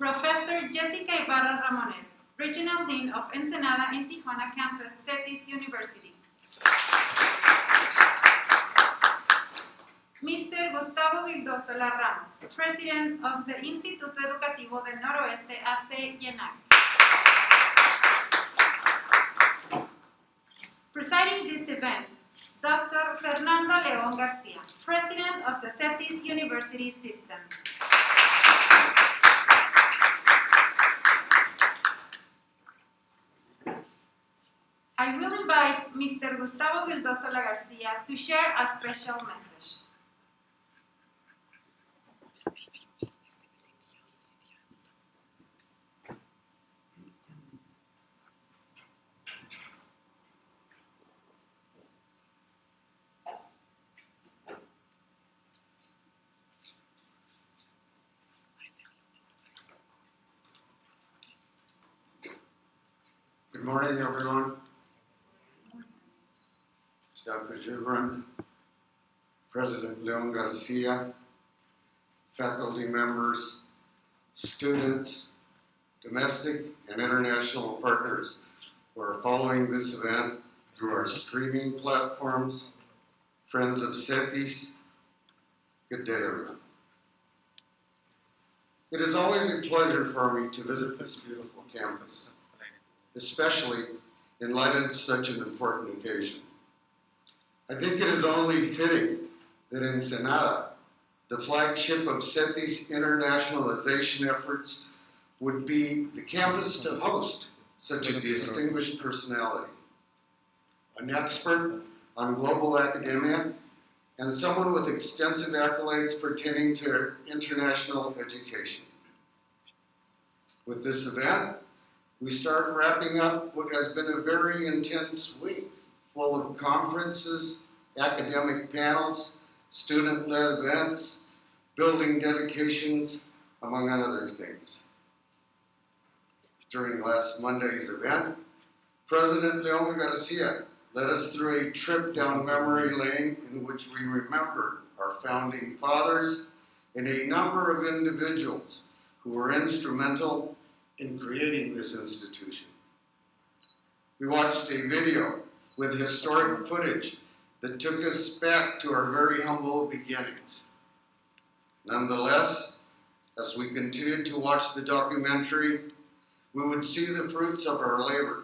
Professor Jessica Ibarra Ramonet, Regional Dean of Ensenada and Tijuana Campus, CETYS University. Mr. Gustavo Vildoso Ramos, President of the Instituto Educativo del Noroeste, AC YENAC. Presiding this event, Dr. Fernando León Garcia, President of the CETYS University System. I will invite Mr. Gustavo Vildoso Garcia to share a special message. Good morning, everyone. Dr. Jubran, President León Garcia, faculty members, students, domestic and international partners who are following this event through our streaming platforms, friends of CETYS. Good day, everyone. It is always a pleasure for me to visit this beautiful campus, especially in light of such an important occasion. I think it is only fitting that Ensenada, the flagship of CETYS internationalization efforts, would be the campus to host such a distinguished personality, an expert on global academia, and someone with extensive accolades pertaining to international education. With this event, we start wrapping up what has been a very intense week, full of conferences, academic panels, student-led events, building dedications, among other things. During last Monday's event, President León Garcia led us through a trip down memory lane in which we remembered our founding fathers and a number of individuals who were instrumental in creating this institution. We watched a video with historic footage that took us back to our very humble beginnings. Nonetheless, as we continued to watch the documentary, we would see the fruits of our labor.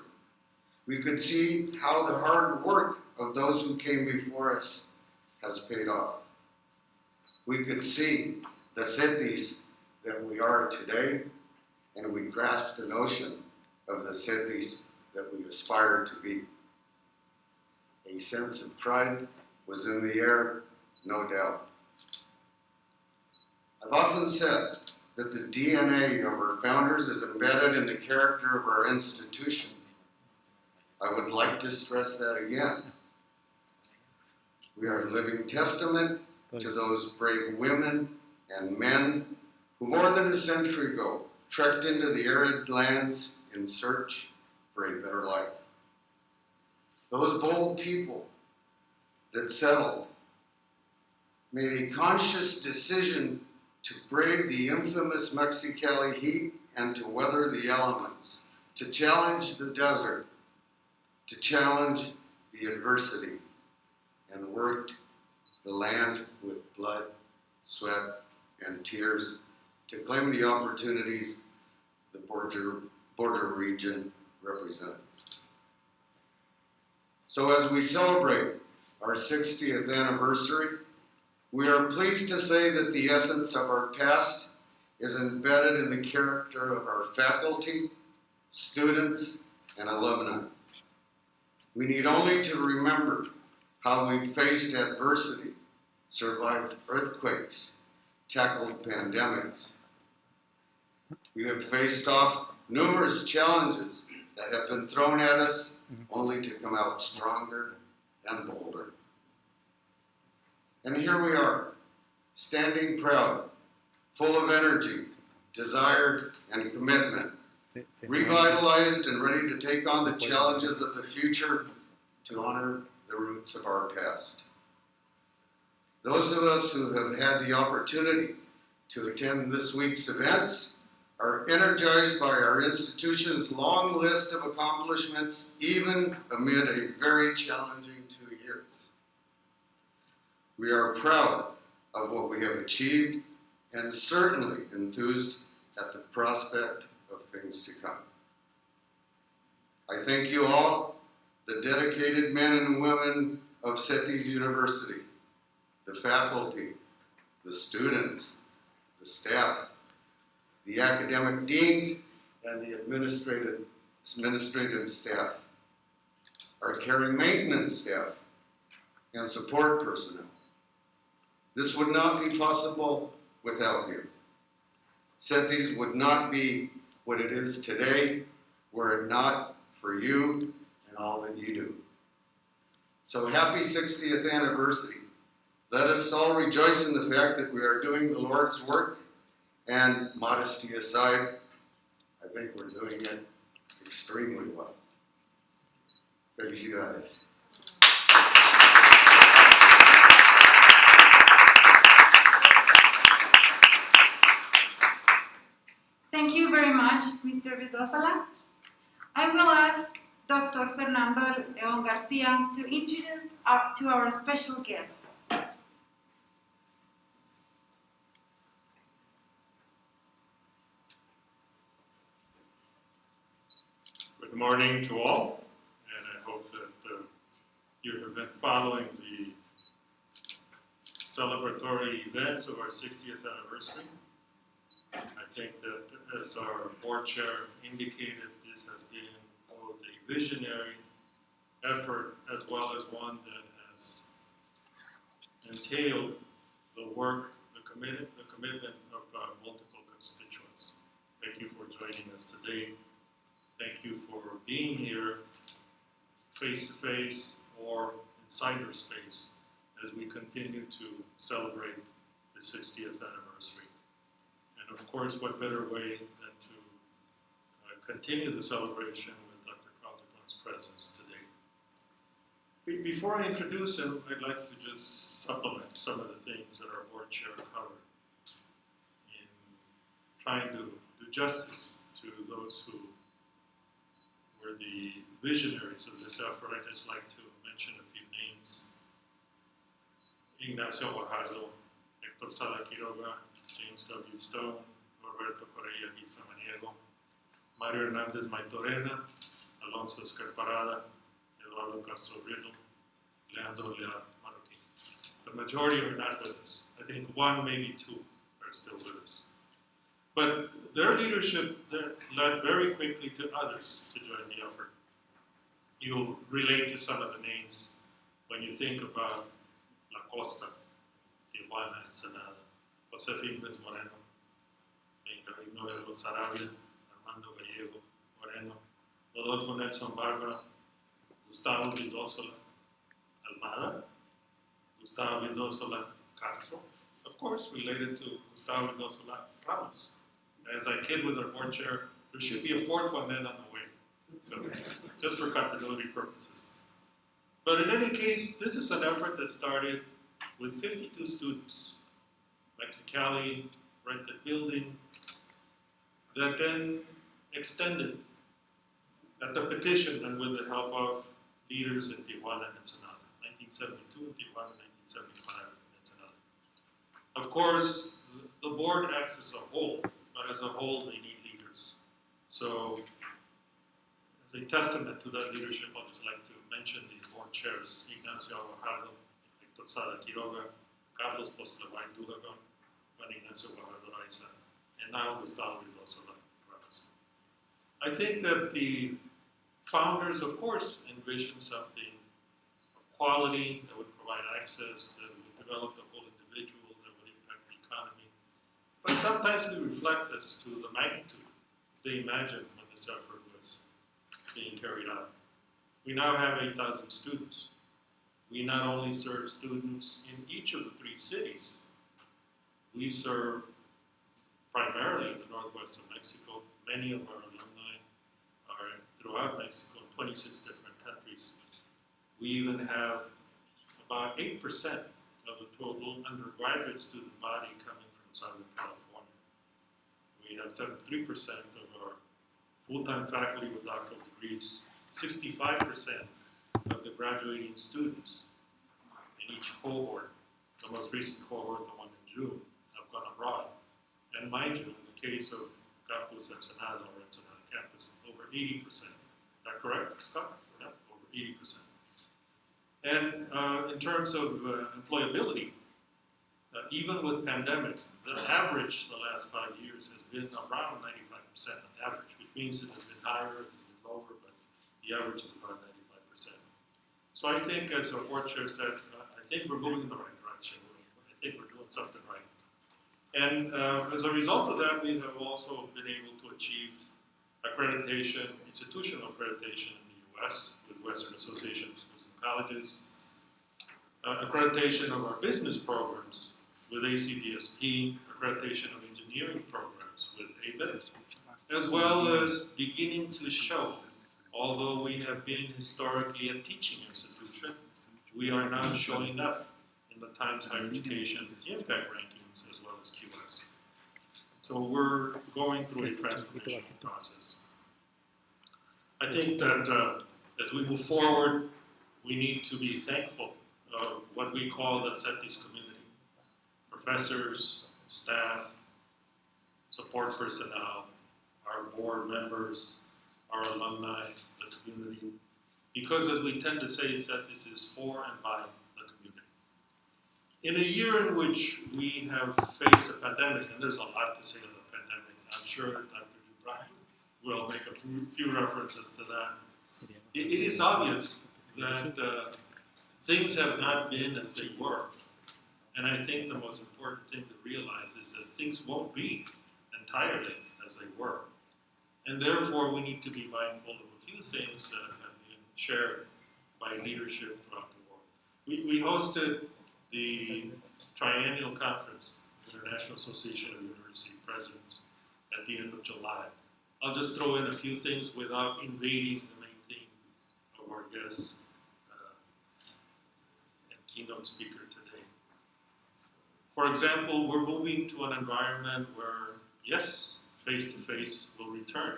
We could see how the hard work of those who came before us has paid off. We could see the CETYS that we are today, and we grasped the notion of the CETYS that we aspire to be. A sense of pride was in the air, no doubt. I've often said that the DNA of our founders is embedded in the character of our institution. I would like to stress that again. We are a living testament to those brave women and men who more than a century ago trekked into the arid lands in search for a better life. Those bold people that settled made a conscious decision to brave the infamous Mexicali heat and to weather the elements, to challenge the desert, to challenge the adversity, and worked the land with blood, sweat, and tears to claim the opportunities the border region represented. So as we celebrate our 60th anniversary, we are pleased to say that the essence of our past is embedded in the character of our faculty, students, and alumni. We need only to remember how we faced adversity, survived earthquakes, tackled pandemics. We have faced off numerous challenges that have been thrown at us only to come out stronger and bolder. And here we are, standing proud, full of energy, desire, and commitment, revitalized and ready to take on the challenges of the future to honor the roots of our past. Those of us who have had the opportunity to attend this week's events are energized by our institution's long list of accomplishments, even amid a very challenging 2 years. We are proud of what we have achieved and certainly enthused at the prospect of things to come. I thank you all, the dedicated men and women of CETYS University, the faculty, the students, the staff, the academic deans, and the administrative staff, our care and maintenance staff, and support personnel. This would not be possible without you. CETYS would not be what it is today were it not for you and all that you do. So happy 60th anniversary. Let us all rejoice in the fact that we are doing the Lord's work, and modesty aside, I think we're doing it extremely well. Felicidades. Thank you very much, Mr. Vidosala. I will ask Dr. Fernando León Garcia to introduce to our special guest. Good morning to all, and I hope that you have been following the celebratory events of our 60th anniversary. I think that, as our board chair indicated, this has been both a visionary effort as well as one that has entailed the work, the commitment of multiple constituents. Thank you for joining us today. Thank you for being here face-to-face or in cyberspace as we continue to celebrate the 60th anniversary. And of course, what better way than to continue the celebration with Dr. Calderon's presence today. Before I introduce him, I'd like to just supplement some of the things that our board chair covered in trying to do justice to those who were the visionaries of this effort. I'd just like to mention a few names. Ignacio Guajardo, Héctor Sala Quiroga, James W. Stone, Roberto Correa Guizamaniego, Mario Hernández Maitorena, Alonso Escarparada, Eduardo Castro Riddle, Leandro Leal Marroquín. The majority are not with us. I think one, maybe two are still with us. But their leadership led very quickly to others to join the effort. You'll relate to some of the names when you think about La Costa, Tijuana, Ensenada, José Fines Moreno, Ignacio Sarabia, Armando Gallego Moreno, Rodolfo Nelson Bárbara, Gustavo Vildósola Almada, Gustavo Vildósola Castro, of course related to Gustavo Vildósola Ramos. As I kid with our board chair, there should be a fourth one then on the way. So, just for continuity purposes. But in any case, this is an effort that started with 52 students. Mexicali rented building that then extended at the petition and with the help of leaders in Tijuana and Ensenada. 1972 in Tijuana, 1975 in Ensenada. Of course, the board acts as a whole, but as a whole, they need leaders. So, as a testament to that leadership, I'd just like to mention the board chairs: Ignacio Guajardo, Héctor Sada Quiroga, Carlos Postlevay Dugagon, Juan Ignacio Guajardo Raiza, and now Gustavo Vildósola Ramos. I think that the founders, of course, envisioned something of quality that would provide access, that would develop the whole individual, that would impact the economy. But sometimes we reflect as to the magnitude they imagined when this effort was being carried out. We now have 8,000 students. We not only serve students in each of the 3 cities, we serve primarily in the northwest of Mexico. Many of our alumni are throughout Mexico in 26 different countries. We even have about 8% of the total undergraduate student body coming from Southern California. We We have 73% of our full-time faculty with doctoral degrees, 65% of the graduating students in each cohort, the most recent cohort, the one in June, have gone abroad. And mind you, in the case of Campus Ensenada or Ensenada campus, over 80%. Is that correct, Scott? Yeah, over 80%. And in terms of employability, even with pandemic, the average the last 5 years has been around 95% on average, which means it has been higher, it has been lower, but the average is about 95%. So I think, as our board chair said, I think we're moving in the right direction. I think we're doing something right. And as a result of that, we have also been able to achieve accreditation, institutional accreditation in the US with Western Association of Schools and Colleges, accreditation of our business programs with ACDSP, accreditation of engineering programs with ABIT, as well as beginning to show, although we have been historically a teaching institution, we are now showing up in the Times Higher Education impact rankings as well as QS. So we're going through a transformational process. I think that as we move forward, we need to be thankful of what we call the CETYS community. Professors, staff, support personnel, our board members, our alumni, the community. Because as we tend to say, CETYS is for and by the community. In a year in which we have faced a pandemic, and there's a lot to say on the pandemic, I'm sure Dr. Jubran will make a few references to that. It is obvious that things have not been as they were. And I think the most important thing to realize is that things won't be entirely as they were. And therefore, we need to be mindful of a few things that have been shared by leadership throughout the world. We hosted the triennial conference, International Association of University Presidents, at the end of July. I'll just throw in a few things without invading the main theme of our guest and keynote speaker today. For example, we're moving to an environment where, yes, face-to-face will return,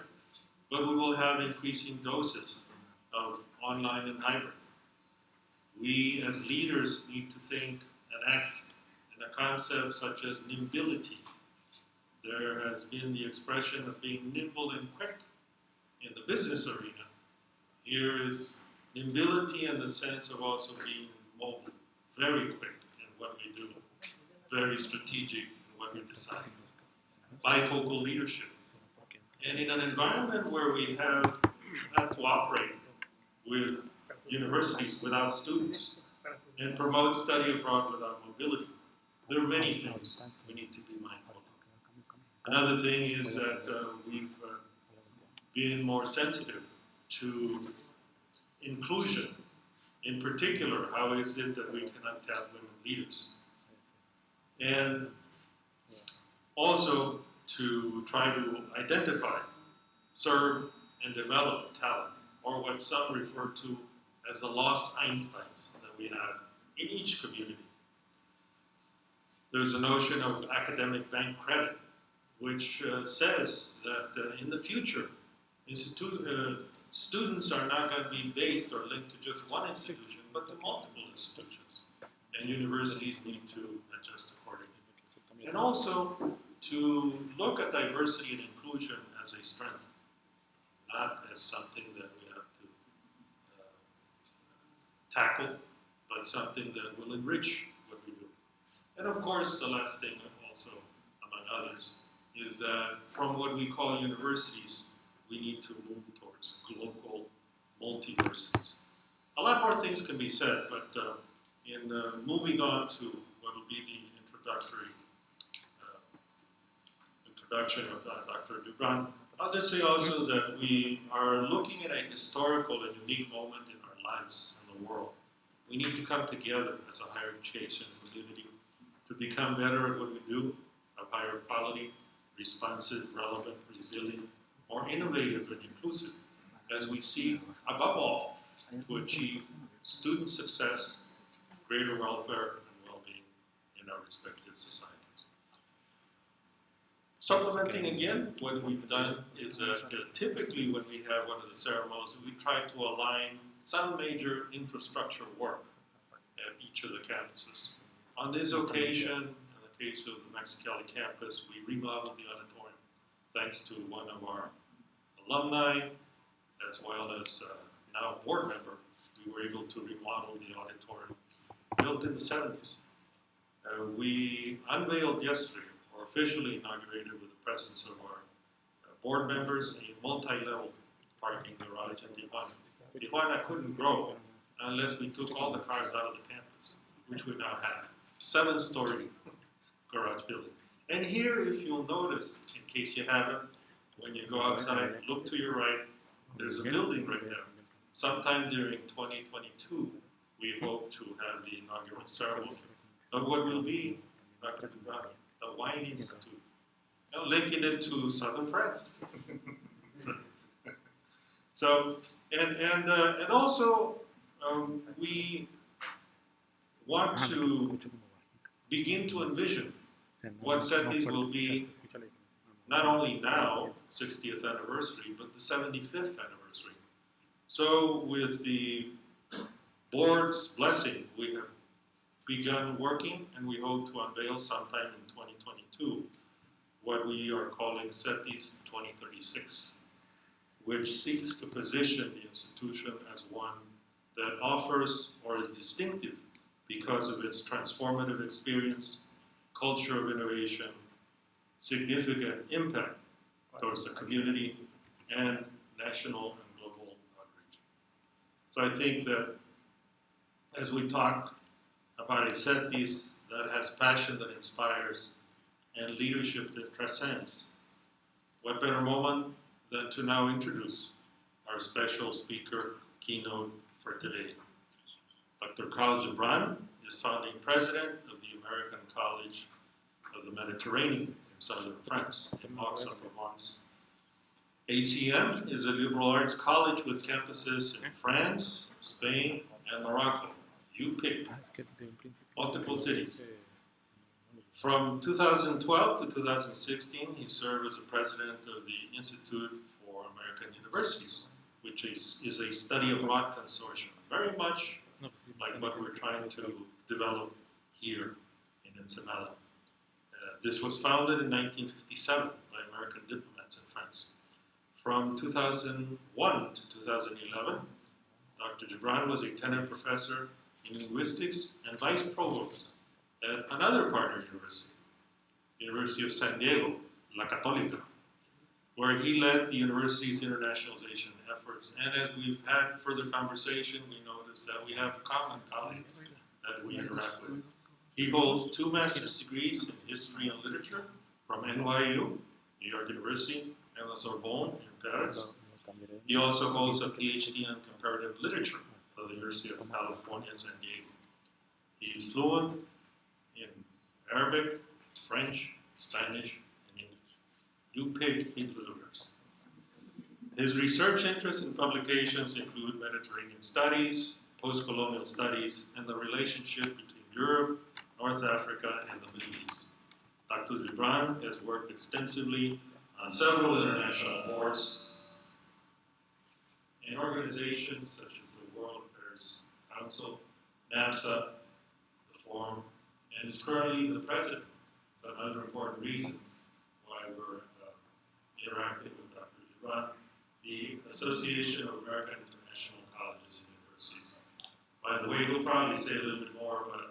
but we will have increasing doses of online and hybrid. We, as leaders, need to think and act in a concept such as nimbility. There has been the expression of being nimble and quick in the business arena. Here is nimbility in the sense of also being mobile, very quick in what we do, very strategic in what we decide. Bifocal leadership. And in an environment where we have had to operate with universities without students and promote study abroad without mobility, there are many things we need to be mindful of. Another thing is that we've been more sensitive to inclusion. In particular, how is it that we cannot tap women leaders? And also to try to identify, serve, and develop talent, or what some refer to as the lost Einsteins that we have in each community. There's a notion of academic bank credit, which says that in the future, students are not going to be based or linked to just one institution, but to multiple institutions. And universities need to adjust accordingly. And also to look at diversity and inclusion as a strength, not as something that we have to tackle, but something that will enrich what we do. And of course, the last thing also, among others, is that from what we call universities, we need to move towards local multiversities. A lot more things can be said, but in moving on to what will be the introduction of Dr. Jubran, I'll just say also that we are looking at a historical and unique moment in our lives and the world. We need to come together as a higher education community to become better at what we do, of higher quality, responsive, relevant, resilient, more innovative and inclusive, as we seek, above all, to achieve student success, greater welfare and well-being in our respective societies. Supplementing again, what we've done is that typically when we have one of the ceremonies, we try to align some major infrastructure work at each of the campuses. On this occasion, in the case of the Mexicali campus, we remodeled the auditorium thanks to one of our alumni, as well as now a board member. We were able to remodel the auditorium built in the 70s. We unveiled yesterday, or officially inaugurated with the presence of our board members, a multi-level parking garage in Tijuana. Tijuana couldn't grow unless we took all the cars out of the campus, which we now have. 7-story garage building. And here, if you'll notice, in case you haven't, when you go outside, look to your right, there's a building right there. Sometime during 2022, we hope to have the inaugural ceremony of what will be, Dr. Jubran, the Wine Institute, now linking it to Southern France. And also, we want to begin to envision what CETYS will be not only now, 60th anniversary, but the 75th anniversary. So with the board's blessing, we have begun working, and we hope to unveil sometime in 2022 what we are calling CETYS 2036, which seeks to position the institution as one that offers or is distinctive because of its transformative experience, culture of innovation, significant impact towards the community, and national and global outreach. So I think that as we talk about a CETYS that has passion that inspires and leadership that transcends, what better moment than to now introduce our special speaker keynote for today. Dr. Carl Jubran is founding president of the American College of the Mediterranean in southern France, in Aix-en-Provence. ACM is a liberal arts college with campuses in France, Spain, and Morocco. You pick multiple cities. From 2012 to 2016, he served as the president of the Institute for American Universities, which is a study abroad consortium, very much like what we're trying to develop here in Ensenada. This was founded in 1957 by American diplomats in France. From 2001 to 2011, Dr. Jubran was a tenured professor in linguistics and vice provost at another partner university, University of San Diego, La Católica, where he led the university's internationalization efforts. And as we've had further conversation, we noticed that we have common colleagues that we interact with. He holds 2 master's degrees in history and literature from NYU, New York University, and La Sorbonne in Paris. He also holds a PhD in comparative literature from the University of California, San Diego. He is fluent in Arabic, French, Spanish, and English. You pick Hitler's. His research interests and publications include Mediterranean studies, post-colonial studies, and the relationship between Europe, North Africa, and the Middle East. Dr. Jubran has worked extensively on several international boards in organizations such as the World Affairs Council, NAFSA, the Forum, and is currently the president. It's another important reason why we're interacting with Dr. Jubran, the Association of American International Colleges and Universities. By the way, he'll probably say a little bit more, but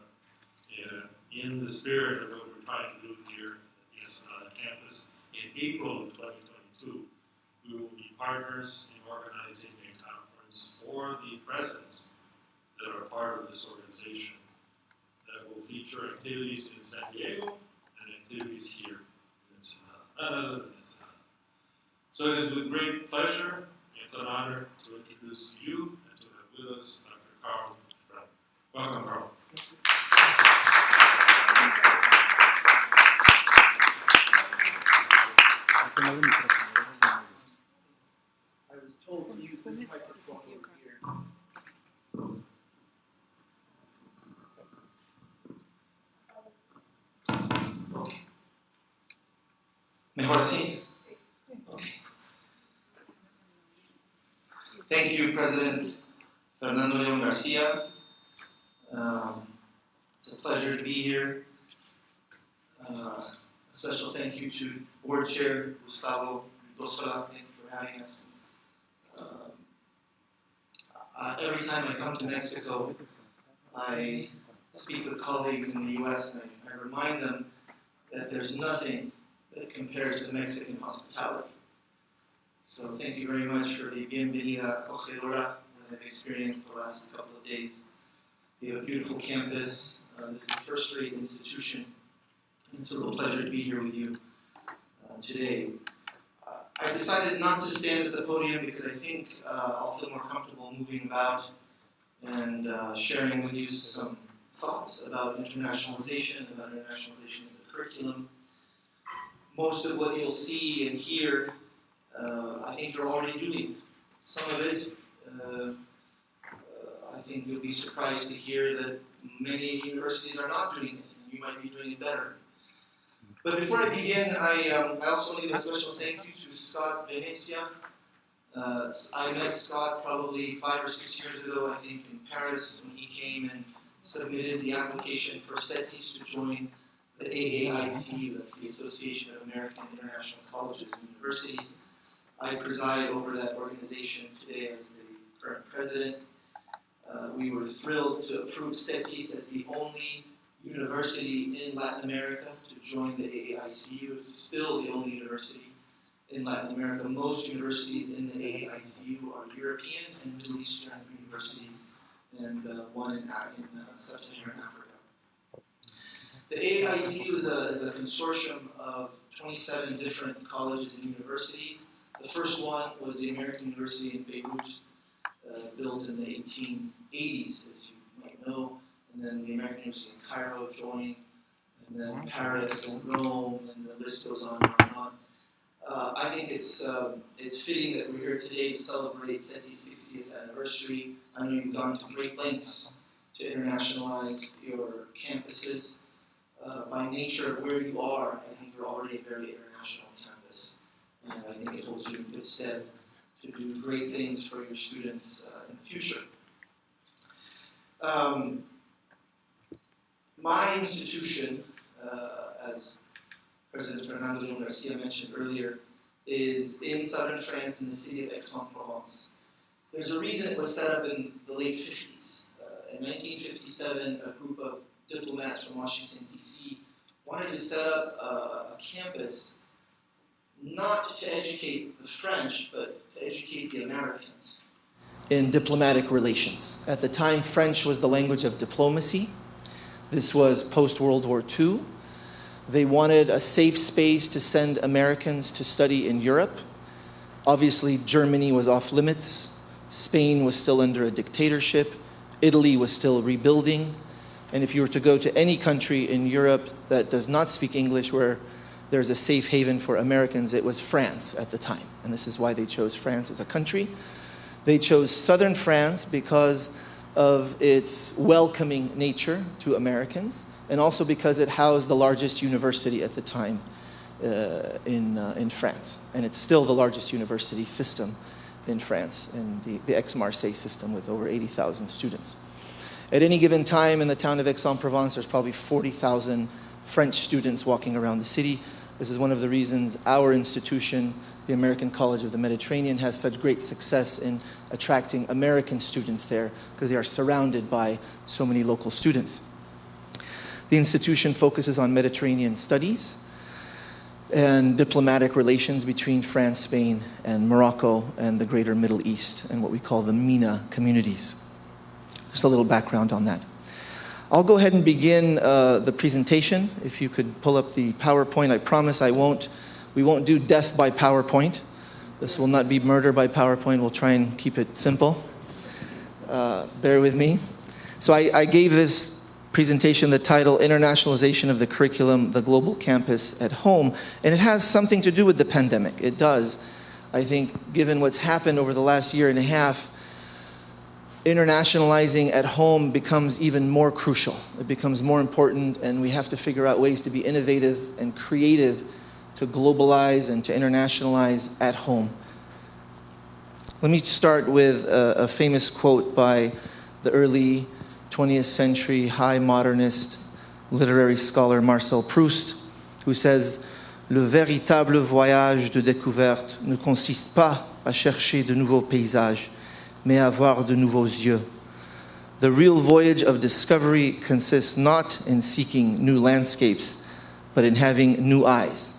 in the spirit of what we're trying to do here at the Ensenada campus, in April of 2022, we will be partners in organizing a conference for the presidents that are part of this organization that will feature activities in San Diego and activities here in Ensenada, none other than Ensenada. So it is with great pleasure, it's an honor to introduce to you and to have with us Dr. Carl Jubran. Welcome, Carl. I was told to use this microphone over here. Mejor así? Okay. Thank you, President Fernando León Garcia. It's a pleasure to be here. A special thank you to Board Chair Gustavo Dosola. Thank you for having us. Every time I come to Mexico, I speak with colleagues in the U.S. and I remind them that there's nothing that compares to Mexican hospitality. So thank you very much for the bienvenida acogedora that I've experienced the last couple of days. We have a beautiful campus. This is a first-rate institution. It's a real pleasure to be here with you today. I decided not to stand at the podium because I think I'll feel more comfortable moving about and sharing with you some thoughts about internationalization of the curriculum. Most of what you'll see and hear, I think you're already doing. Some of it, I think you'll be surprised to hear that many universities are not doing it, and you might be doing it better. But before I begin, I also want to give a special thank you to Scott Venecia. I met Scott probably 5 or 6 years ago, I think, in Paris, when he came and submitted the application for CETYS to join the AAIC, that's the Association of American International Colleges and Universities. I preside over that organization today as the current president. We were thrilled to approve CETYS as the only university in Latin America to join the AAICU. It's still the only university in Latin America. Most universities in the AAICU are European and Middle Eastern universities, and one in Sub-Saharan Africa. The AAICU is a consortium of 27 different colleges and universities. The first one was the American University in Beirut, built in the 1880s, as you might know. And then the American University in Cairo joined, and then Paris and Rome, and the list goes on and on. I think it's fitting that we're here today to celebrate CETY's 60th anniversary. I know you've gone to great lengths to internationalize your campuses. By nature of where you are, I think you're already a very international campus, and I think it holds you in good stead to do great things for your students in the future. My institution, as President Fernando León Garcia mentioned earlier, is in southern France in the city of Aix-en-Provence. There's a reason it was set up in the late 50s. In 1957, a group of diplomats from Washington, D.C. wanted to set up a campus not to educate the French, but to educate the Americans in diplomatic relations. At the time, French was the language of diplomacy. This was post-World War II. They wanted a safe space to send Americans to study in Europe. Obviously, Germany was off limits. Spain was still under a dictatorship. Italy was still rebuilding. And if you were to go to any country in Europe that does not speak English, where there's a safe haven for Americans, it was France at the time. And this is why they chose France as a country. They chose southern France because of its welcoming nature to Americans, and also because it housed the largest university at the time in France. And it's still the largest university system in France, in the Aix-Marseille system with over 80,000 students. At any given time in the town of Aix-en-Provence, there's probably 40,000 French students walking around the city. This is one of the reasons our institution, the American College of the Mediterranean, has such great success in attracting American students there, because they are surrounded by so many local students. The institution focuses on Mediterranean studies and diplomatic relations between France, Spain, and Morocco, and the greater Middle East, and what we call the MENA communities. Just a little background on that. I'll go ahead and begin the presentation. If you could pull up the PowerPoint. I promise we won't do death by PowerPoint. This will not be murder by PowerPoint. We'll try and keep it simple. Bear with me. So I gave this presentation the title, Internationalization of the Curriculum, the Global Campus at Home, and it has something to do with the pandemic. It does. I think given what's happened over the last year and a half, internationalizing at home becomes even more crucial. It becomes more important, and we have to figure out ways to be innovative and creative to globalize and to internationalize at home. Let me start with a famous quote by the early 20th century high modernist literary scholar Marcel Proust, who says, "Le véritable voyage de découverte ne consiste pas à chercher de nouveaux paysages, mais à avoir de nouveaux yeux. The real voyage of discovery consists not in seeking new landscapes, but in having new eyes."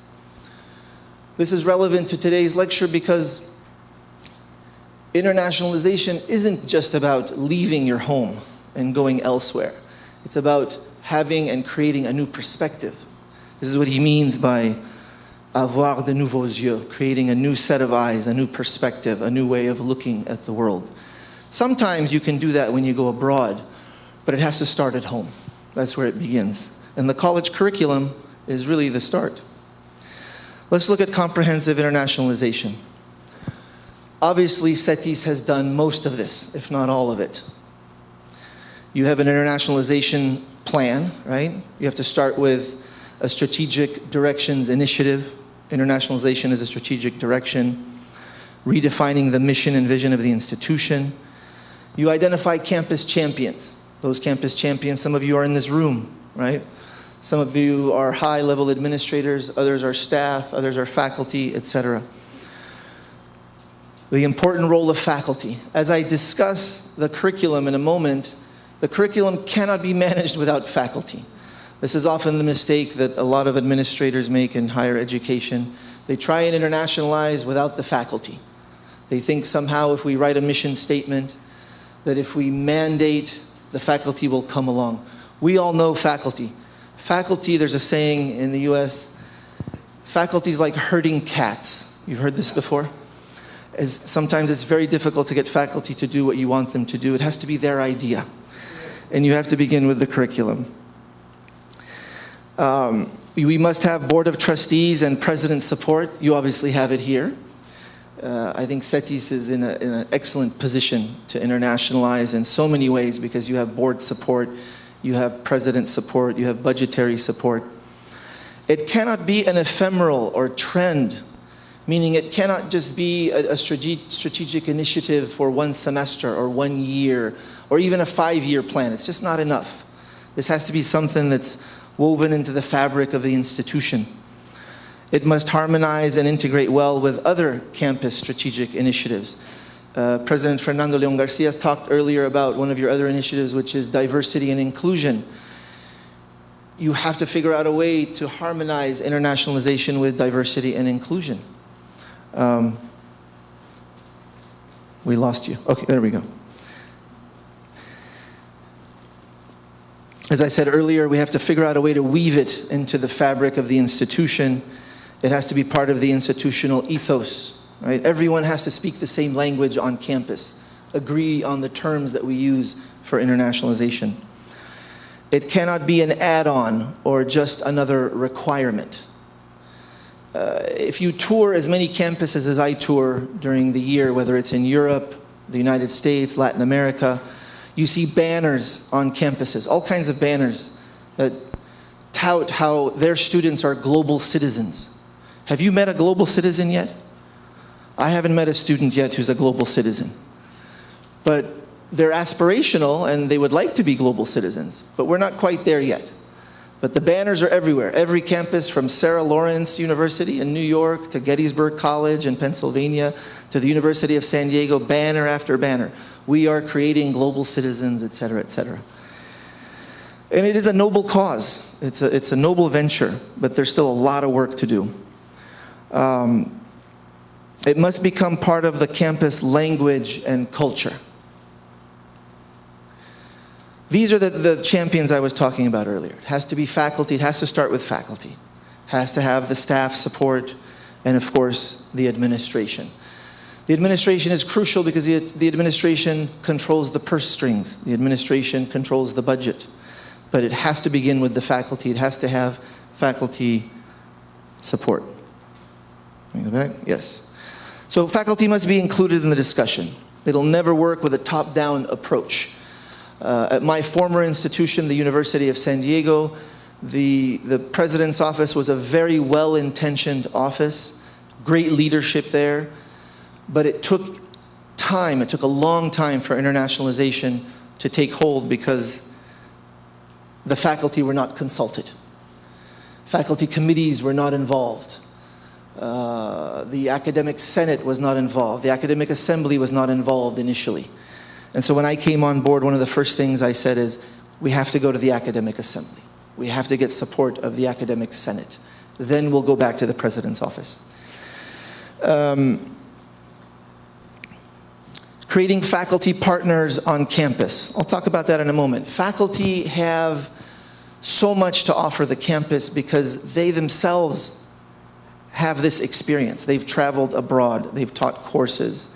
This is relevant to today's lecture because internationalization isn't just about leaving your home and going elsewhere. It's about having and creating a new perspective. This is what he means by avoir de nouveaux yeux, creating a new set of eyes, a new perspective, a new way of looking at the world. Sometimes you can do that when you go abroad, but it has to start at home. That's where it begins. And the college curriculum is really the start. Let's look at comprehensive internationalization. Obviously, CETYS has done most of this, if not all of it. You have an internationalization plan, right? You have to start with a strategic directions initiative. Internationalization is a strategic direction. Redefining the mission and vision of the institution. You identify campus champions. Those campus champions, some of you are in this room, right? Some of you are high-level administrators, others are staff, others are faculty, etc. The important role of faculty. As I discuss the curriculum in a moment, the curriculum cannot be managed without faculty. This is often the mistake that a lot of administrators make in higher education. They try and internationalize without the faculty. They think somehow if we write a mission statement, that if we mandate, the faculty will come along. We all know faculty. Faculty, there's a saying in the US, faculty is like herding cats. You've heard this before? Sometimes it's very difficult to get faculty to do what you want them to do. It has to be their idea. And you have to begin with the curriculum. We must have board of trustees and president support. You obviously have it here. I think CETYS is in an excellent position to internationalize in so many ways because you have board support, you have president support, you have budgetary support. It cannot be an ephemeral or trend, meaning it cannot just be a strategic initiative for one semester or 1 year or even a 5-year plan. It's just not enough. This has to be something that's woven into the fabric of the institution. It must harmonize and integrate well with other campus strategic initiatives. President Fernando León Garcia talked earlier about one of your other initiatives, which is diversity and inclusion. You have to figure out a way to harmonize internationalization with diversity and inclusion. We lost you. Okay, there we go. As I said earlier, we have to figure out a way to weave it into the fabric of the institution. It has to be part of the institutional ethos, right? Everyone has to speak the same language on campus, agree on the terms that we use for internationalization. It cannot be an add-on or just another requirement. If you tour as many campuses as I tour during the year, whether it's in Europe, the United States, Latin America, you see banners on campuses, all kinds of banners that tout how their students are global citizens. Have you met a global citizen yet? I haven't met a student yet who's a global citizen. But they're aspirational and they would like to be global citizens, but we're not quite there yet. But the banners are everywhere. Every campus from Sarah Lawrence University in New York to Gettysburg College in Pennsylvania to the University of San Diego, banner after banner. We are creating global citizens, et cetera, et cetera. And it is a noble cause. It's a noble venture, but there's still a lot of work to do. It must become part of the campus language and culture. These are the champions I was talking about earlier. It has to be faculty. It has to start with faculty. It has to have the staff support and, of course, the administration. The administration is crucial because the administration controls the purse strings. The administration controls the budget. But it has to begin with the faculty. It has to have faculty support. Can you go back? Yes. So faculty must be included in the discussion. It'll never work with a top-down approach. At my former institution, the University of San Diego, The president's office was a very well-intentioned office, great leadership there, but it took time, it took a long time for internationalization to take hold because the faculty were not consulted. Faculty committees were not involved. The academic senate was not involved. The academic assembly was not involved initially. And so when I came on board, one of the first things I said is, we have to go to the academic assembly. We have to get support of the academic senate. Then we'll go back to the president's office. Creating faculty partners on campus. I'll talk about that in a moment. Faculty have so much to offer the campus because they themselves have this experience. They've traveled abroad, they've taught courses,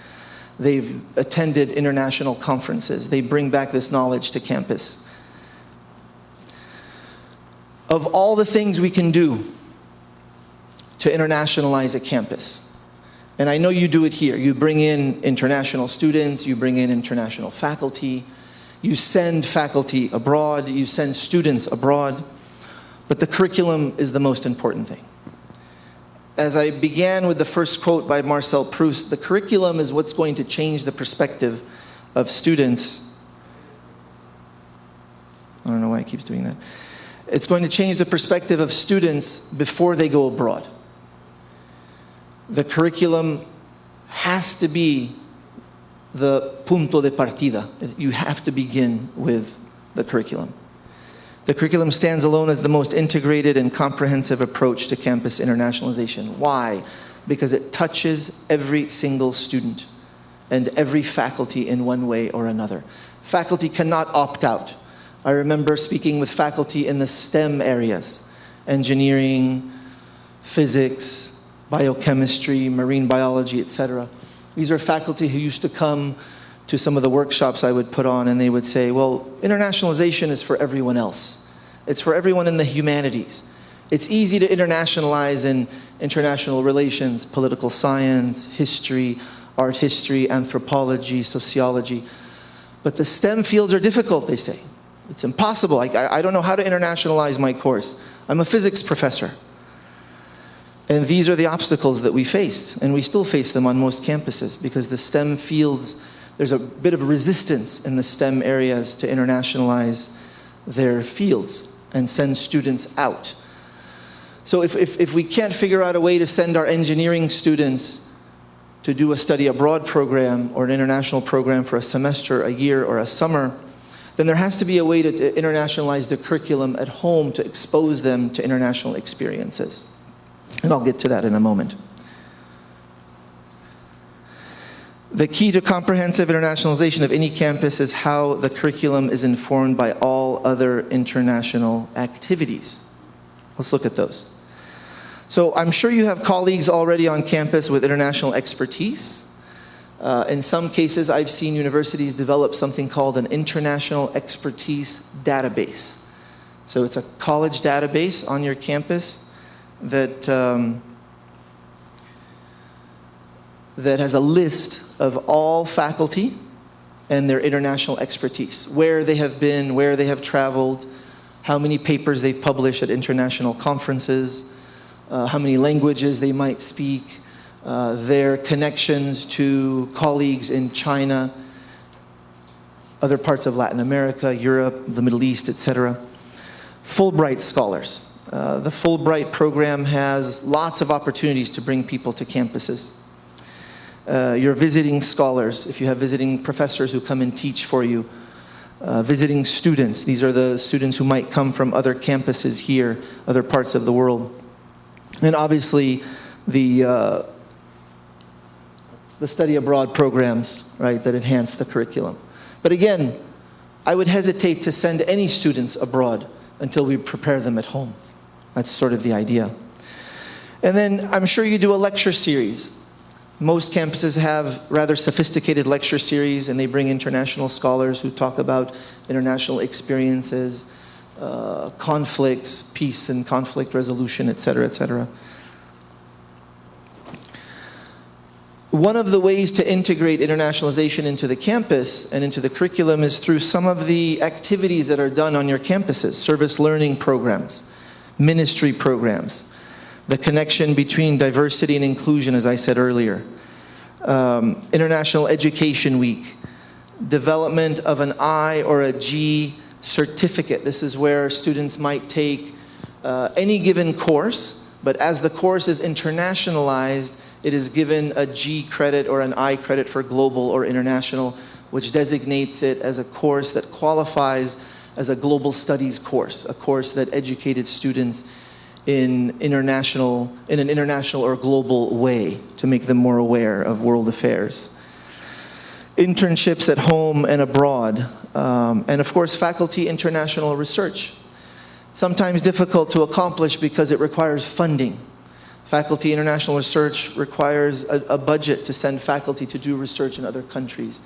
they've attended international conferences. They bring back this knowledge to campus. Of all the things we can do to internationalize a campus, and I know you do it here. You bring in international students, you bring in international faculty, you send faculty abroad, you send students abroad, but the curriculum is the most important thing. As I began with the first quote by Marcel Proust, the curriculum is what's going to change the perspective of students. I don't know why it keeps doing that. It's going to change the perspective of students before they go abroad. The curriculum has to be the punto de partida. You have to begin with the curriculum. The curriculum stands alone as the most integrated and comprehensive approach to campus internationalization. Why? Because it touches every single student and every faculty in one way or another. Faculty cannot opt out. I remember speaking with faculty in the STEM areas, engineering, physics, biochemistry, marine biology, etc. These are faculty who used to come to some of the workshops I would put on, and they would say, well, internationalization is for everyone else. It's for everyone in the humanities. It's easy to internationalize in international relations, political science, history, art history, anthropology, sociology. But the STEM fields are difficult, they say. It's impossible. I don't know how to internationalize my course. I'm a physics professor. And these are the obstacles that we faced, and we still face them on most campuses because the STEM fields, there's a bit of resistance in the STEM areas to internationalize their fields and send students out. So if we can't figure out a way to send our engineering students to do a study abroad program or an international program for a semester, a year, or a summer, then there has to be a way to internationalize the curriculum at home to expose them to international experiences. And I'll get to that in a moment. The key to comprehensive internationalization of any campus is how the curriculum is informed by all other international activities. Let's look at those. So I'm sure you have colleagues already on campus with international expertise. In some cases, I've seen universities develop something called an international expertise database. So it's a college database on your campus that has a list of all faculty and their international expertise, where they have been, where they have traveled, how many papers they've published at international conferences, how many languages they might speak, their connections to colleagues in China, other parts of Latin America, Europe, the Middle East, etc. Fulbright Scholars. The Fulbright program has lots of opportunities to bring people to campuses. Your visiting scholars, if you have visiting professors who come and teach for you. Visiting students, these are the students who might come from other campuses here, other parts of the world. And obviously, the study abroad programs, right, that enhance the curriculum. But again, I would hesitate to send any students abroad until we prepare them at home. That's sort of the idea. And then I'm sure you do a lecture series. Most campuses have rather sophisticated lecture series, and they bring international scholars who talk about international experiences, conflicts, peace and conflict resolution, etc., etc. One of the ways to integrate internationalization into the campus and into the curriculum is through some of the activities that are done on your campuses, service learning programs. ministry programs, the connection between diversity and inclusion, as I said earlier, International Education Week, development of an I or a G certificate. This is where students might take any given course, but as the course is internationalized, it is given a G credit or an I credit for global or international, which designates it as a course that qualifies as a global studies course, a course that educated students in an international or global way to make them more aware of world affairs. Internships at home and abroad, and of course faculty international research. Sometimes difficult to accomplish because it requires funding. Faculty international research requires a budget to send faculty to do research in other countries,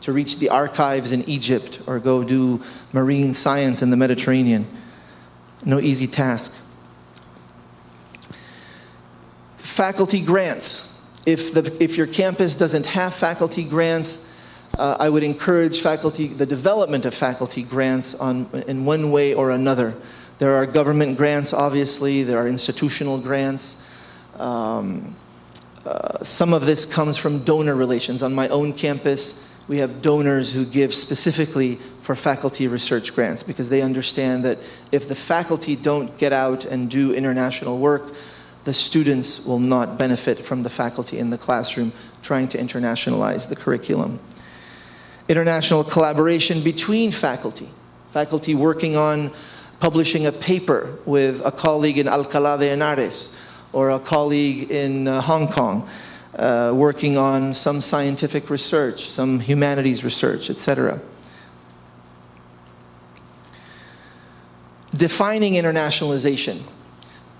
to reach the archives in Egypt or go do marine science in the Mediterranean. No easy task. Faculty grants. If your campus doesn't have faculty grants, I would encourage the development of faculty grants in one way or another. There are government grants, obviously. There are institutional grants. Some of this comes from donor relations. On my own campus, we have donors who give specifically for faculty research grants because they understand that if the faculty don't get out and do international work, the students will not benefit from the faculty in the classroom trying to internationalize the curriculum. International collaboration between faculty. Faculty working on publishing a paper with a colleague in Alcalá de Henares or a colleague in Hong Kong, working on some scientific research, some humanities research, etc. Defining internationalization.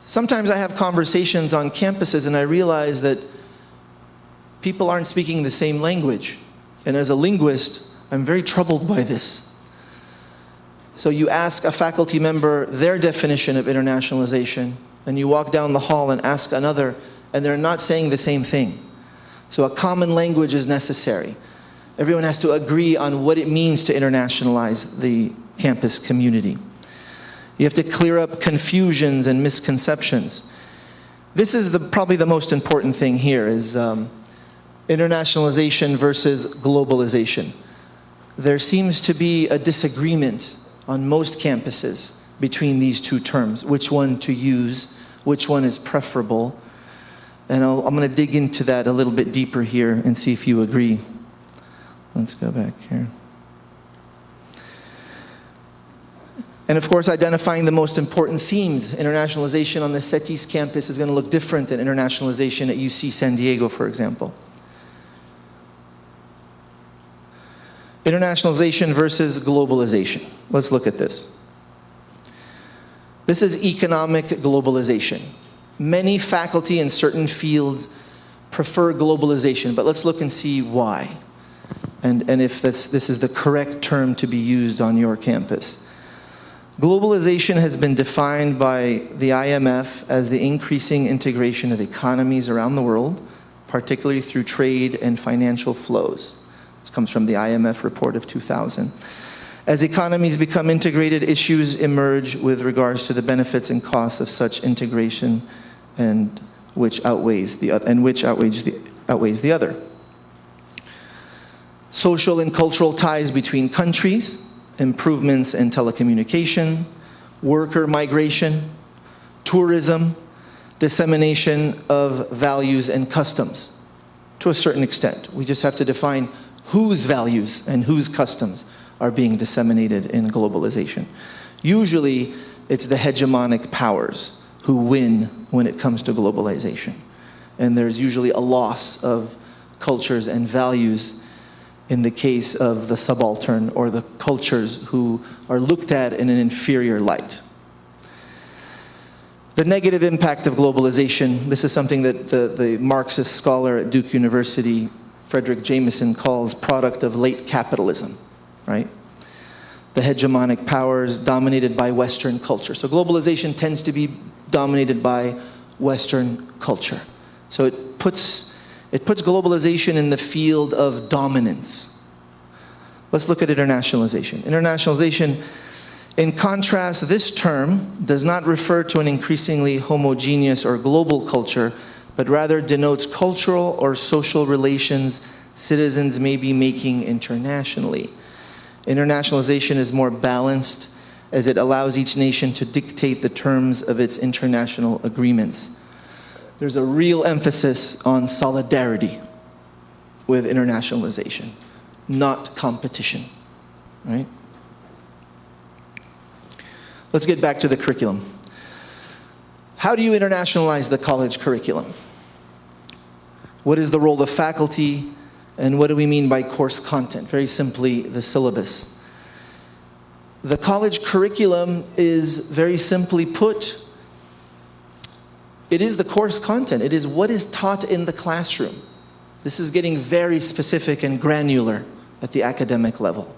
Sometimes I have conversations on campuses and I realize that people aren't speaking the same language. And as a linguist, I'm very troubled by this. So you ask a faculty member their definition of internationalization, and you walk down the hall and ask another, and they're not saying the same thing. So a common language is necessary. Everyone has to agree on what it means to internationalize the campus community. You have to clear up confusions and misconceptions. This is probably the most important thing here is internationalization versus globalization. There seems to be a disagreement on most campuses between these two terms, which one to use, which one is preferable. And I'm going to dig into that a little bit deeper here and see if you agree. Let's go back here. And of course, identifying the most important themes. Internationalization on the CETYS campus is going to look different than internationalization at UC San Diego, for example. Internationalization versus globalization. Let's look at this. This is economic globalization. Many faculty in certain fields prefer globalization, but let's look and see why. And if this is the correct term to be used on your campus. Globalization has been defined by the IMF as the increasing integration of economies around the world, particularly through trade and financial flows. This comes from the IMF report of 2000. As economies become integrated, issues emerge with regards to the benefits and costs of such integration, and which outweighs the other. Social and cultural ties between countries, improvements in telecommunication, worker migration, tourism, dissemination of values and customs. To a certain extent, we just have to define whose values and whose customs are being disseminated in globalization. Usually, it's the hegemonic powers who win when it comes to globalization. And there's usually a loss of cultures and values in the case of the subaltern or the cultures who are looked at in an inferior light. The negative impact of globalization, this is something that the Marxist scholar at Duke University, Frederick Jameson, calls product of late capitalism, right? The hegemonic powers dominated by Western culture. So globalization tends to be dominated by Western culture. So it puts globalization in the field of dominance. Let's look at internationalization. Internationalization In contrast, this term does not refer to an increasingly homogeneous or global culture, but rather denotes cultural or social relations citizens may be making internationally. Internationalization is more balanced as it allows each nation to dictate the terms of its international agreements. There's a real emphasis on solidarity with internationalization, not competition, right? Let's get back to the curriculum. How do you internationalize the college curriculum? What is the role of faculty, and what do we mean by course content? Very simply, the syllabus. The college curriculum is, very simply put, it is the course content. It is what is taught in the classroom. This is getting very specific and granular at the academic level.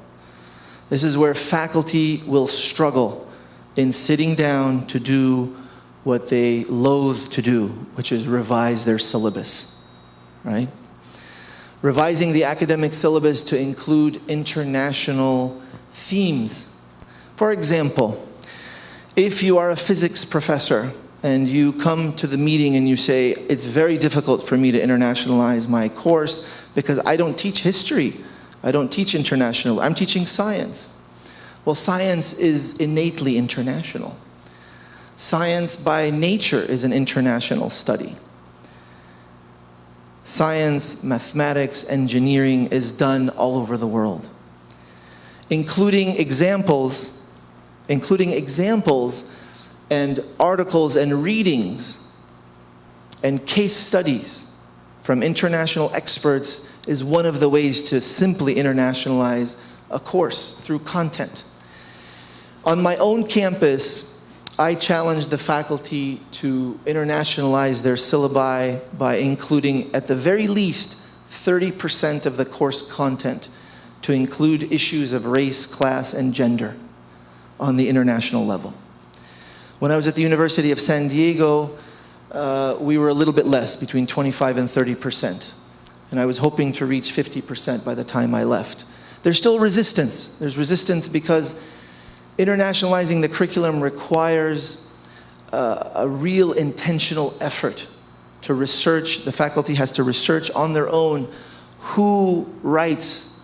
This is where faculty will struggle in sitting down to do what they loathe to do, which is revise their syllabus, right? Revising the academic syllabus to include international themes. For example, if you are a physics professor and you come to the meeting and you say, it's very difficult for me to internationalize my course because I don't teach history, I don't teach international, I'm teaching science. Well, science is innately international. Science by nature is an international study. Science, mathematics, engineering is done all over the world. Including examples and articles and readings and case studies from international experts is one of the ways to simply internationalize a course through content. On my own campus, I challenged the faculty to internationalize their syllabi by including, at the very least, 30% of the course content to include issues of race, class, and gender on the international level. When I was at the University of San Diego, we were a little bit less, between 25 and 30%. And I was hoping to reach 50% by the time I left. There's still resistance. There's resistance because internationalizing the curriculum requires a real intentional effort to research. The faculty has to research on their own who writes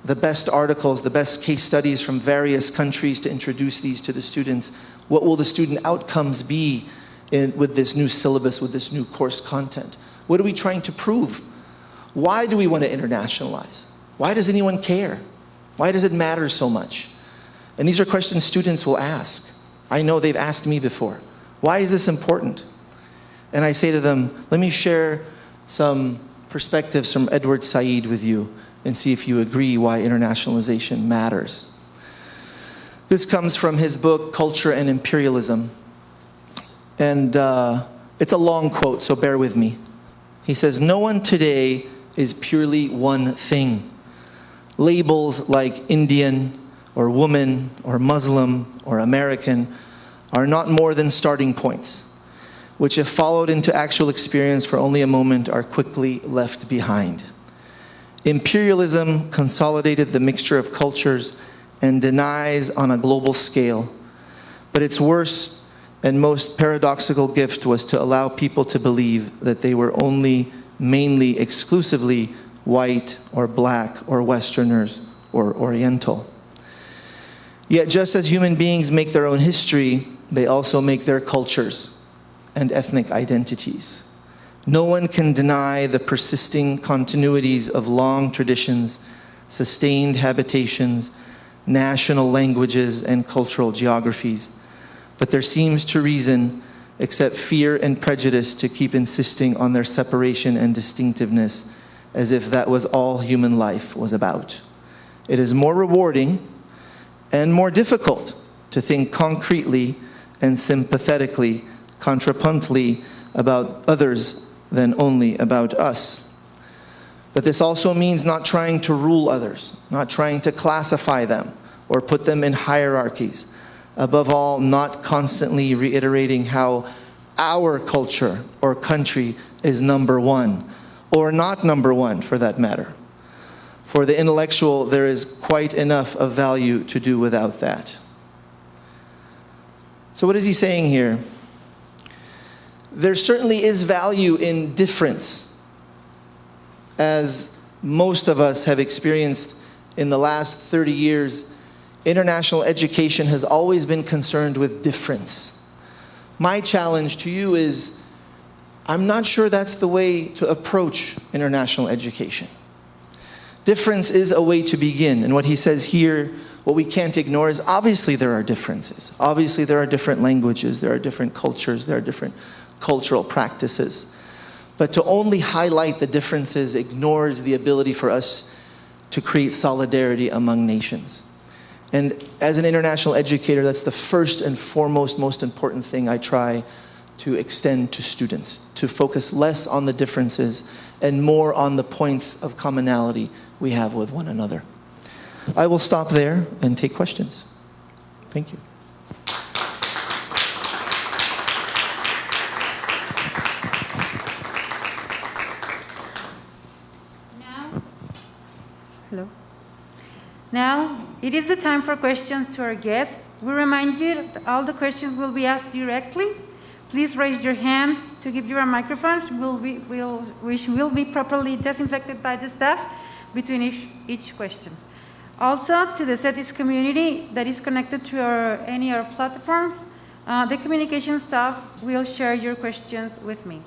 the best articles, the best case studies from various countries to introduce these to the students. What will the student outcomes be with this new syllabus, with this new course content? What are we trying to prove? Why do we want to internationalize? Why does anyone care? Why does it matter so much? And these are questions students will ask. I know they've asked me before. Why is this important? And I say to them, let me share some perspectives from Edward Said with you and see if you agree why internationalization matters. This comes from his book, Culture and Imperialism. And it's a long quote, so bear with me. He says, no one today is purely one thing. Labels like Indian, or woman, or Muslim, or American are not more than starting points, which if followed into actual experience for only a moment are quickly left behind. Imperialism consolidated the mixture of cultures and denies on a global scale, but its worst and most paradoxical gift was to allow people to believe that they were only, mainly, exclusively white or black or Westerners or Oriental. Yet just as human beings make their own history, they also make their cultures and ethnic identities. No one can deny the persisting continuities of long traditions, sustained habitations, national languages, and cultural geographies. But there seems to reason, except fear and prejudice, to keep insisting on their separation and distinctiveness, as if that was all human life was about. It is more rewarding and more difficult to think concretely and sympathetically, contrapuntally about others than only about us. But this also means not trying to rule others, not trying to classify them or put them in hierarchies. Above all, not constantly reiterating how our culture or country is number one, or not number one for that matter. For the intellectual, there is quite enough of value to do without that. So what is he saying here? There certainly is value in difference, as most of us have experienced in the last 30 years. International education has always been concerned with difference. My challenge to you is, I'm not sure that's the way to approach international education. Difference is a way to begin. And what he says here, what we can't ignore is obviously there are differences. Obviously there are different languages, there are different cultures, there are different cultural practices. But to only highlight the differences ignores the ability for us to create solidarity among nations. And as an international educator, that's the first and foremost, most important thing I try to extend to students, to focus less on the differences and more on the points of commonality we have with one another. I will stop there and take questions. Thank you. Hello. Now, it is the time for questions to our guests. We remind you that all the questions will be asked directly. Please raise your hand to give you a microphone, which will be properly disinfected by the staff between each question. Also, to the CETYS community that is connected to any of our platforms, the communication staff will share your questions with me.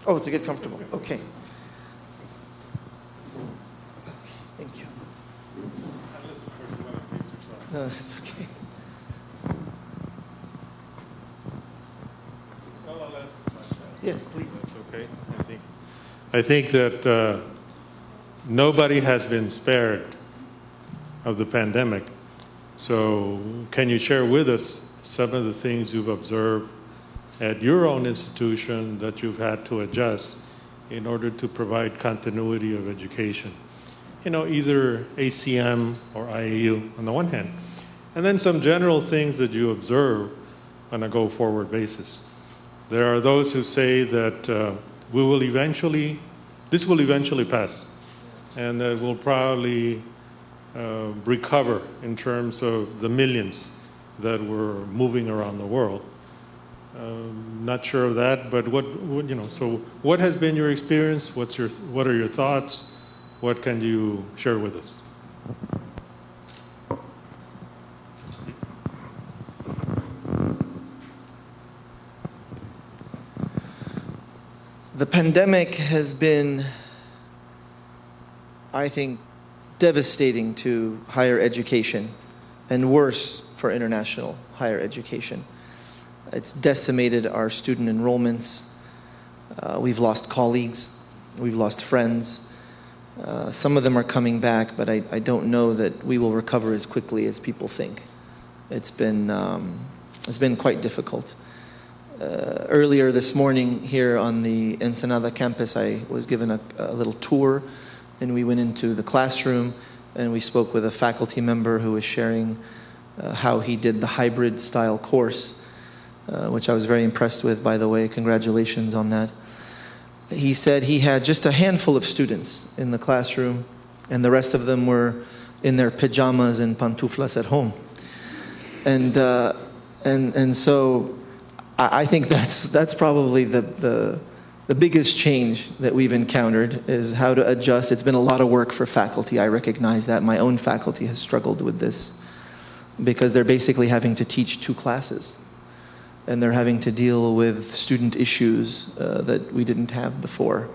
Oh, to get comfortable. Okay. Thank you. Unless, of course, you want to face yourself. No, it's okay. Well, I'll ask a question. Yes, please. That's okay, I think that nobody has been spared of the pandemic. So can you share with us some of the things you've observed at your own institution that you've had to adjust in order to provide continuity of education? You know, either ACM or IAU on the one hand, and then some general things that you observe on a go-forward basis. There are those who say that this will eventually pass, and that we'll probably recover in terms of the millions that were moving around the world. Not sure of that, but so what has been your experience? What are your thoughts? What can you share with us? The pandemic has been, I think, devastating to higher education and worse for international higher education. It's decimated our student enrollments. We've lost colleagues. We've lost friends. Some of them are coming back, but I don't know that we will recover as quickly as people think. It's been quite difficult. Earlier this morning here on the Ensenada campus, I was given a little tour, and we went into the classroom and we spoke with a faculty member who was sharing how he did the hybrid style course, which I was very impressed with, by the way. Congratulations on that. He said he had just a handful of students in the classroom, and the rest of them were in their pajamas and pantuflas at home. And so I think that's probably the biggest change that we've encountered, is how to adjust. It's been a lot of work for faculty. I recognize that. My own faculty has struggled with this because they're basically having to teach 2 classes. And they're having to deal with student issues that we didn't have before.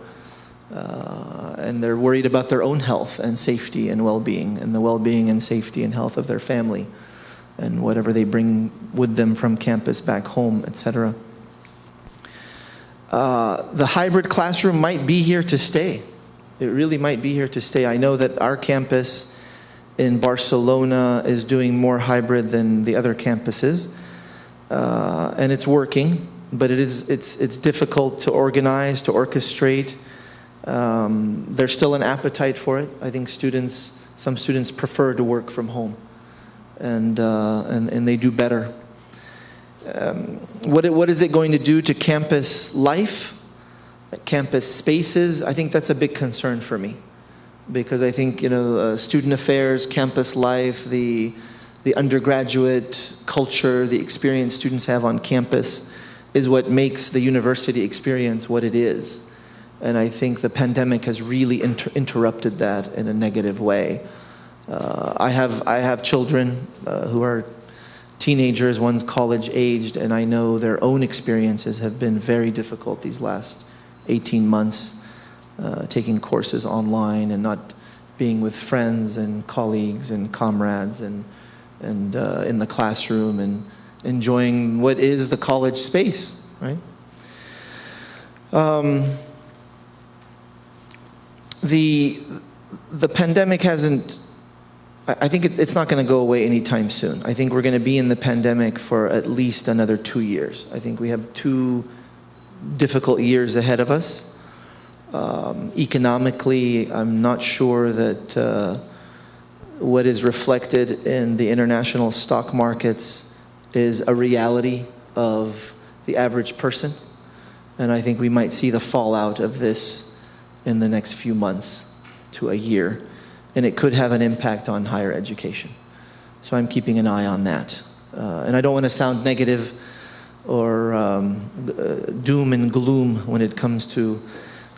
And they're worried about their own health and safety and well-being, and the well-being and safety and health of their family, and whatever they bring with them from campus back home, etc. The hybrid classroom might be here to stay. It really might be here to stay. I know that our campus in Barcelona is doing more hybrid than the other campuses. And it's working, but it's difficult to organize, to orchestrate. There's still an appetite for it. I think some students prefer to work from home, and they do better. What is it going to do to campus life? campus spaces, I think that's a big concern for me. Because I think, student affairs, campus life, the undergraduate culture, the experience students have on campus is what makes the university experience what it is. And I think the pandemic has really interrupted that in a negative way. I have children who are teenagers, one's college aged, and I know their own experiences have been very difficult these last 18 months, taking courses online and not being with friends and colleagues and comrades and in the classroom and enjoying what is the college space, right? The pandemic hasn't, I think it's not going to go away anytime soon. I think we're going to be in the pandemic for at least another 2 years. I think we have 2 difficult years ahead of us. Economically, I'm not sure that what is reflected in the international stock markets is a reality of the average person. And I think we might see the fallout of this in the next few months to a year. And it could have an impact on higher education. So I'm keeping an eye on that. And I don't want to sound negative or doom and gloom when it comes to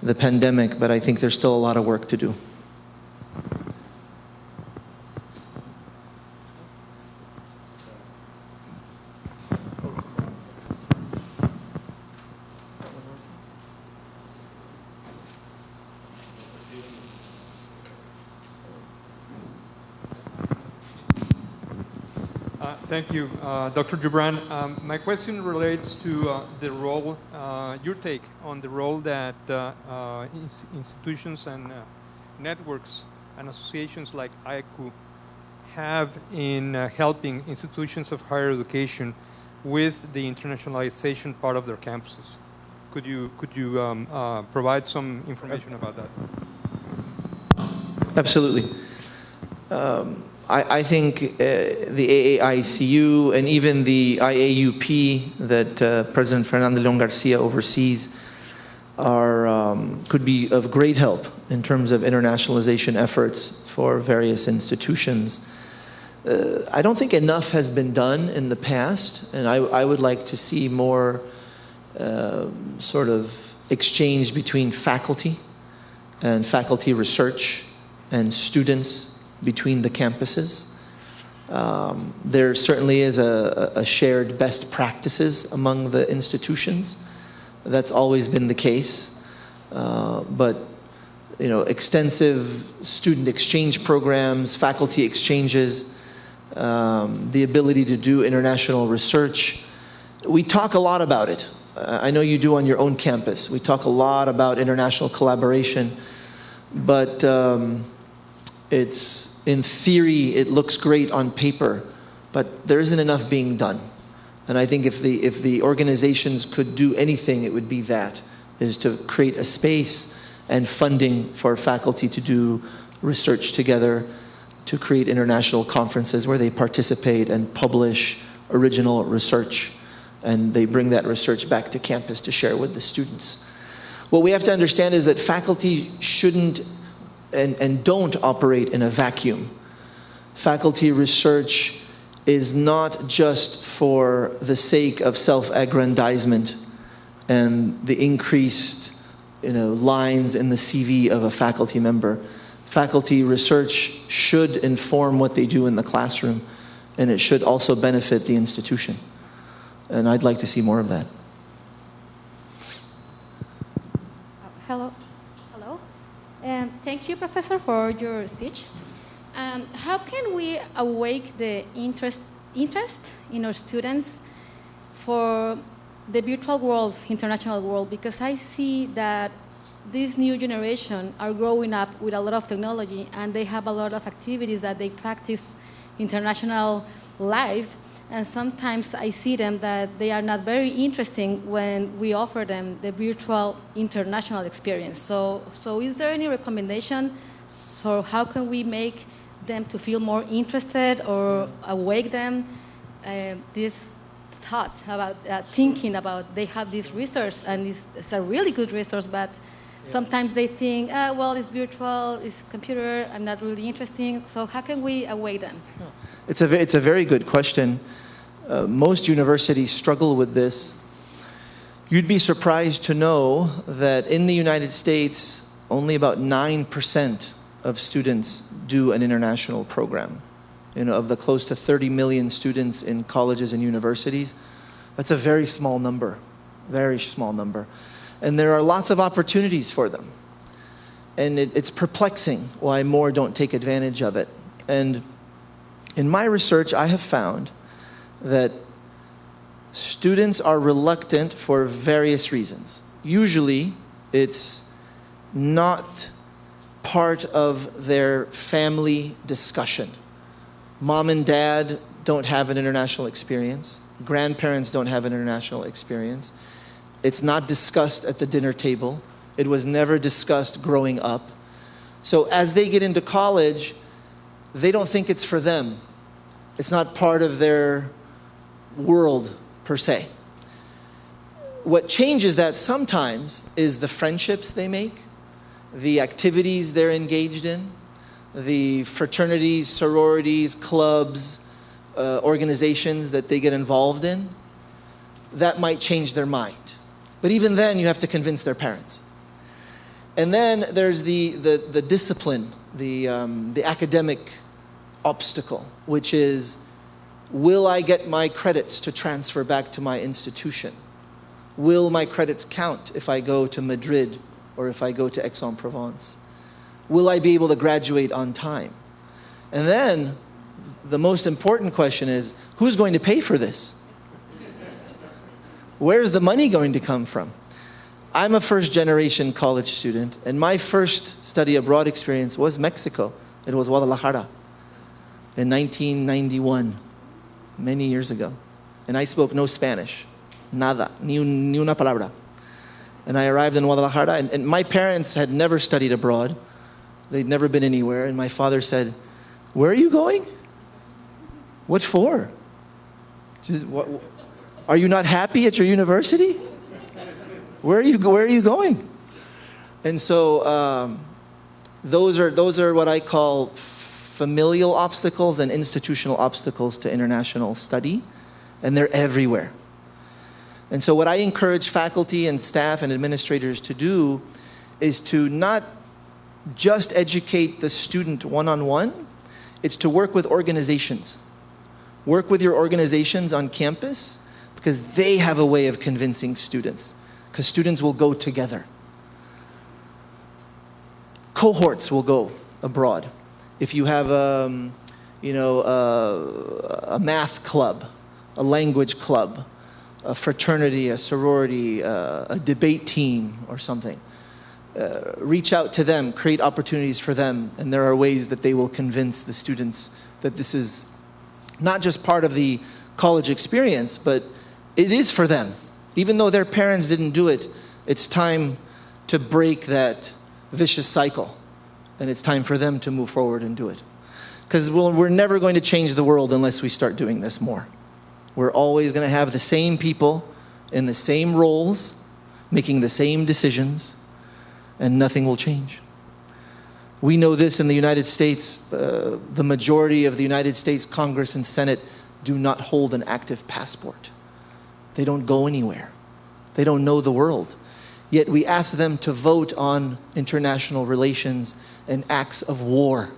the pandemic, but I think there's still a lot of work to do. Thank you, Dr. Jubran. My question relates to the role, your take on the role that institutions and networks and associations like IACU have in helping institutions of higher education with the internationalization part of their campuses. Could you provide some information about that? Absolutely. I think the AAICU and even the IAUP that President Fernando León Garcia oversees could be of great help in terms of internationalization efforts for various institutions. I don't think enough has been done in the past, and I would like to see more sort of exchange between faculty and faculty research and students between the campuses. There certainly is a shared best practices among the institutions. That's always been the case. But extensive student exchange programs, faculty exchanges, the ability to do international research. We talk a lot about it. I know you do on your own campus. We talk a lot about international collaboration, but in theory, it looks great on paper, but there isn't enough being done. And I think if the organizations could do anything, it would be that, is to create a space and funding for faculty to do research together, to create international conferences where they participate and publish original research, and they bring that research back to campus to share with the students. What we have to understand is that faculty shouldn't and don't operate in a vacuum. Faculty research is not just for the sake of self-aggrandizement and the increased lines in the CV of a faculty member. Faculty research should inform what they do in the classroom, and it should also benefit the institution. And I'd like to see more of that. Hello. Thank you, Professor, for your speech. How can we awake the interest in our students for the virtual world, international world? Because I see that this new generation are growing up with a lot of technology, and they have a lot of activities that they practice international life. And sometimes I see them that they are not very interesting when we offer them the virtual international experience. So is there any recommendation? So how can we make them to feel more interested or awake them? thought, about thinking about they have this resource, and it's a really good resource, but sometimes they think, well, it's virtual, it's computer, I'm not really interested. So how can we awake them? It's a very good question. Most universities struggle with this. You'd be surprised to know that in the United States, only about 9% of students do an international program. Of the close to 30 million students in colleges and universities, that's a very small number, very small number. And there are lots of opportunities for them. And it's perplexing why more don't take advantage of it. And in my research, I have found that students are reluctant for various reasons. Usually, it's not part of their family discussion. Mom and dad don't have an international experience. Grandparents don't have an international experience. It's not discussed at the dinner table. It was never discussed growing up. So as they get into college, they don't think it's for them. It's not part of their world, per se. What changes that sometimes is the friendships they make, the activities they're engaged in, the fraternities, sororities, clubs, organizations that they get involved in. That might change their mind. But even then, you have to convince their parents. And then there's the discipline, the academic obstacle, which is, will I get my credits to transfer back to my institution? Will my credits count if I go to Madrid or if I go to Aix-en-Provence? Will I be able to graduate on time? And then the most important question is, who's going to pay for this? Where's the money going to come from? I'm a first-generation college student, and my first study abroad experience was Mexico. It was Guadalajara in 1991, many years ago. And I spoke no Spanish, nada, ni una palabra. And I arrived in Guadalajara, and my parents had never studied abroad. They'd never been anywhere. And my father said, where are you going? What for? Are you not happy at your university? Where are you going? And so those are what I call familial obstacles and institutional obstacles to international study. And they're everywhere. And so what I encourage faculty and staff and administrators to do is to not just educate the student one-on-one. It's to work with organizations. Work with your organizations on campus because they have a way of convincing students. Because students will go together. Cohorts will go abroad. If you have a math club, a language club, a fraternity, a sorority, a debate team or something, reach out to them, create opportunities for them, and there are ways that they will convince the students that this is not just part of the college experience, but it is for them. Even though their parents didn't do it, it's time to break that vicious cycle, and it's time for them to move forward and do it. Because we're never going to change the world unless we start doing this more. We're always going to have the same people in the same roles, making the same decisions, and nothing will change. We know this in the United States. The majority of the United States Congress and Senate do not hold an active passport. They don't go anywhere. They don't know the world. Yet we ask them to vote on international relations and acts of war,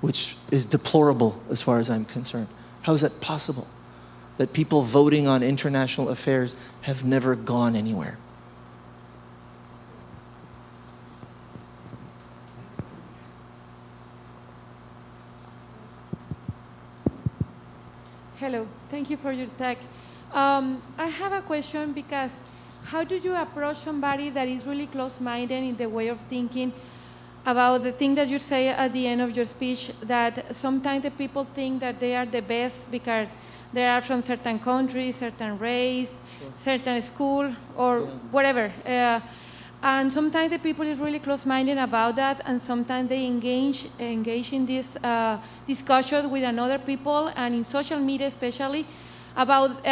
which is deplorable as far as I'm concerned. How is that possible? That people voting on international affairs have never gone anywhere. Hello, thank you for your talk. I have a question because how do you approach somebody that is really close-minded in the way of thinking about the thing that you say at the end of your speech, that sometimes the people think that they are the best because they are from certain country, certain race, certain school, or whatever. And sometimes the people is really close-minded about that, and sometimes they engage in this discussion with another people, and in social media especially, about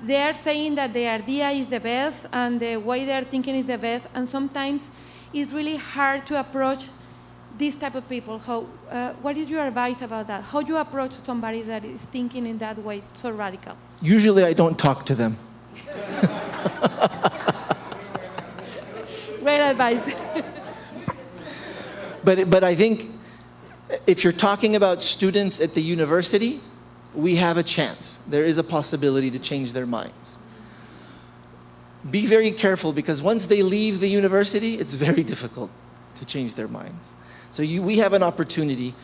they are saying that the idea is the best and the way they are thinking is the best, and sometimes it's really hard to approach these type of people. What is your advice about that? How do you approach somebody that is thinking in that way, so radical? Usually I don't talk to them. Great advice. But I think if you're talking about students at the university, we have a chance. There is a possibility to change their minds. Be very careful, because once they leave the university, it's very difficult to change their minds. So we have an opportunity.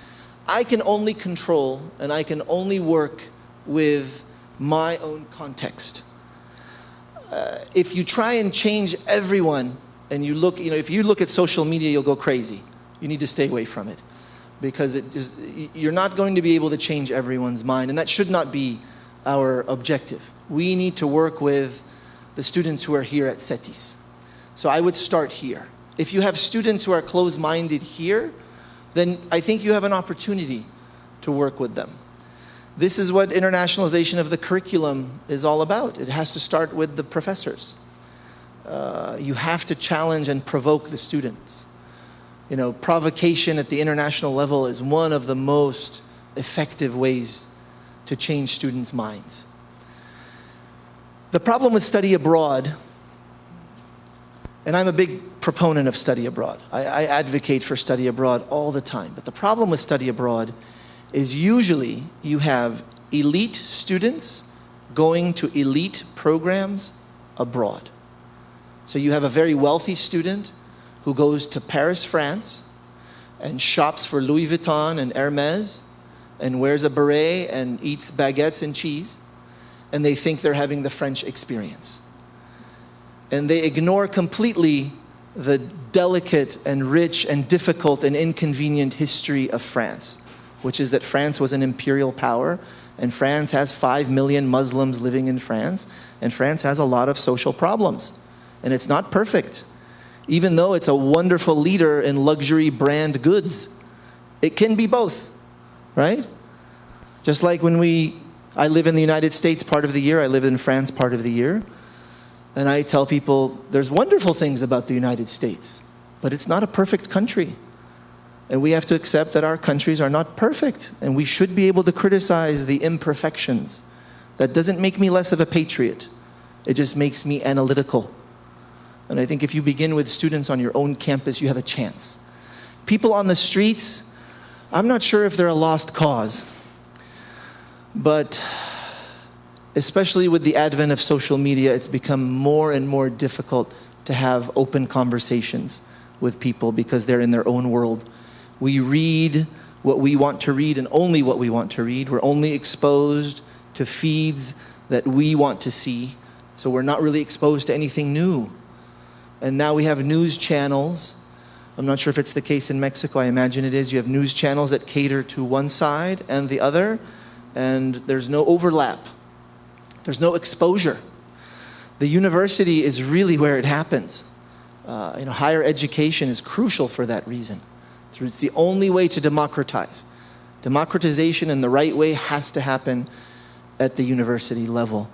I can only control and I can only work with my own context. If you try and change everyone, and if you look at social media, you'll go crazy. You need to stay away from it, because you're not going to be able to change everyone's mind, and that should not be our objective. We need to work with the students who are here at CETYS. So I would start here. If you have students who are closed-minded here, then I think you have an opportunity to work with them. This is what internationalization of the curriculum is all about. It has to start with the professors. You have to challenge and provoke the students. Provocation at the international level is one of the most effective ways to change students' minds. The problem with study abroad, and I'm a big proponent of study abroad. I advocate for study abroad all the time. But the problem with study abroad is usually you have elite students going to elite programs abroad. So you have a very wealthy student who goes to Paris, France, and shops for Louis Vuitton and Hermes, and wears a beret and eats baguettes and cheese, and they think they're having the French experience. And they ignore completely the delicate and rich and difficult and inconvenient history of France, which is that France was an imperial power, and France has 5 million Muslims living in France, and France has a lot of social problems. And it's not perfect. Even though it's a wonderful leader in luxury brand goods, it can be both, right? Just like I live in the United States part of the year, I live in France part of the year, and I tell people there's wonderful things about the United States, but it's not a perfect country. And we have to accept that our countries are not perfect, and we should be able to criticize the imperfections. That doesn't make me less of a patriot. It just makes me analytical. And I think if you begin with students on your own campus, you have a chance. People on the streets, I'm not sure if they're a lost cause, but especially with the advent of social media, it's become more and more difficult to have open conversations with people because they're in their own world. We read what we want to read and only what we want to read. We're only exposed to feeds that we want to see, so we're not really exposed to anything new. And now we have news channels. I'm not sure if it's the case in Mexico. I imagine it is. You have news channels that cater to one side and the other, and there's no overlap. There's no exposure. The university is really where it happens. Higher education is crucial for that reason. It's the only way to democratize. Democratization in the right way has to happen at the university level.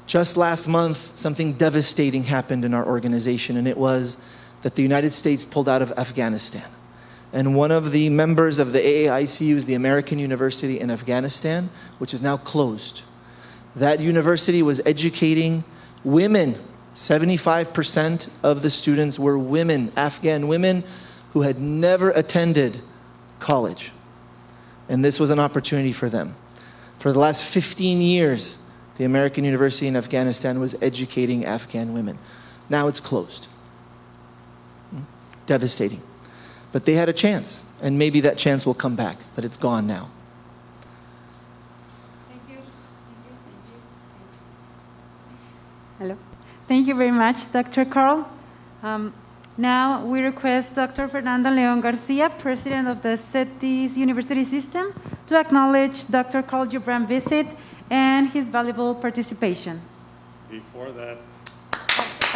Just last month, something devastating happened in our organization, and it was that the United States pulled out of Afghanistan. And one of the members of the AAICU is the American University in Afghanistan, which is now closed. That university was educating women. 75% of the students were women, Afghan women, who had never attended college. And this was an opportunity for them. For the last 15 years, the American University in Afghanistan was educating Afghan women. Now it's closed. Devastating. But they had a chance, and maybe that chance will come back, but it's gone now. Thank you. Hello. Thank you very much, Dr. Carl. Now we request Dr. Fernanda Leon Garcia, President of the CETYS University System, to acknowledge Dr. Carl Jubran's visit and his valuable participation. Before that,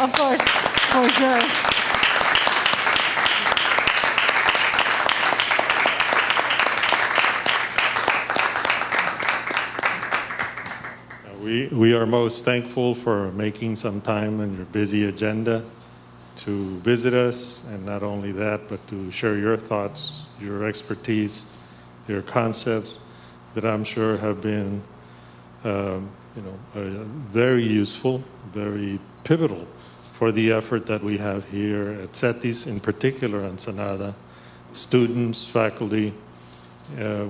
Of course, for sure. We are most thankful for making some time in your busy agenda to visit us, and not only that, but to share your thoughts, your expertise, your concepts that I'm sure have been very useful, very pivotal for the effort that we have here at CETYS, in particular Ensenada, students, faculty,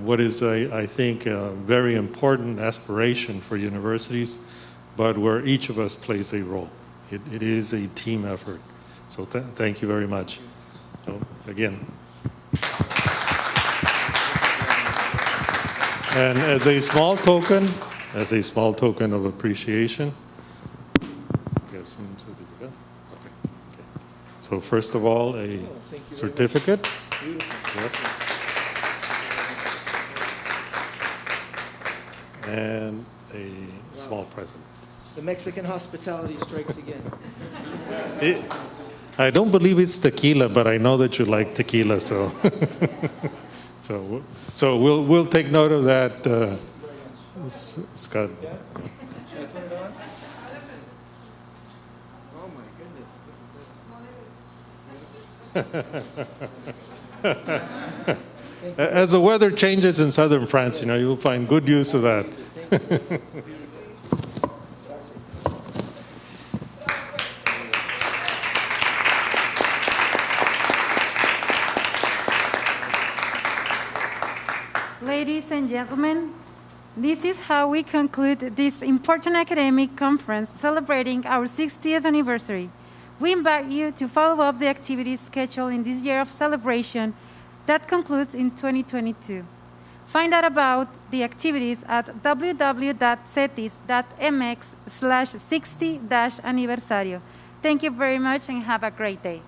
what is, I think, a very important aspiration for universities, but where each of us plays a role. It is a team effort. So thank you very much. So, again. And as a small token of appreciation, certificate. Okay. So first of all, a certificate. Yes. And a small present. The Mexican hospitality strikes again. I don't believe it's tequila, but I know that you like tequila, so so we'll take note of that, Scott. Yeah? Should I put it on? Oh my goodness. As the weather changes in southern France, you'll find good use of that. Ladies and gentlemen, this is how we conclude this important academic conference celebrating our 60th anniversary. We invite you to follow up the activities scheduled in this year of celebration that concludes in 2022. Find out about the activities at www.cetys.mx/60-aniversario. Thank you very much and have a great day.